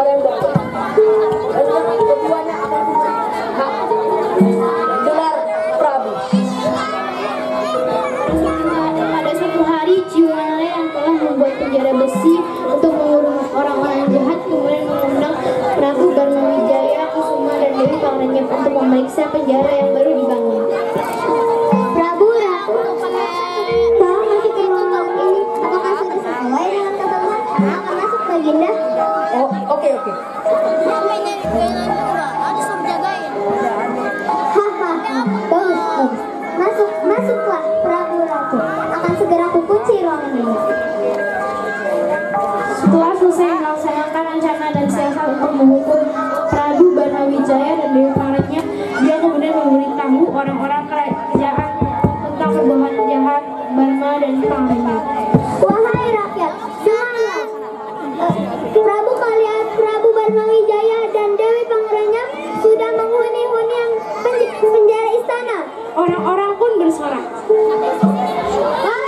kalian berdua. Dan keduanya akan dengar Prabu. Pada suatu hari Ciwalaya yang telah membuat penjara besi untuk mengurung orang-orang yang jahat kemudian mengundang Prabu Barmawijaya, Kusuma dan Dewi Pangerannya untuk memeriksa penjara yang baru dibangun. Prabu Ratu, tolong masuk ke ruangan ini. Apakah sudah sesuai dengan ketentuan? Akan masuk Baginda. Oh, oke. Hahaha, bagus. Masuklah Prabu Ratu. Akan segera kukunci ruangan ini. Setelah selesai melaksanakan rencana dan siasat untuk menghukum Prabu Barmawijaya dan Dewi Pangerannya, dia kemudian memberitahu orang-orang kerajaan tentang perbuatan jahat Barma dan pangerannya. Wahai rakyat, dengarlah. Prabu Barmawijaya dan Dewi Pangerannya sudah menghuni-huni yang penjara istana. Orang-orang pun bersorak. Wah,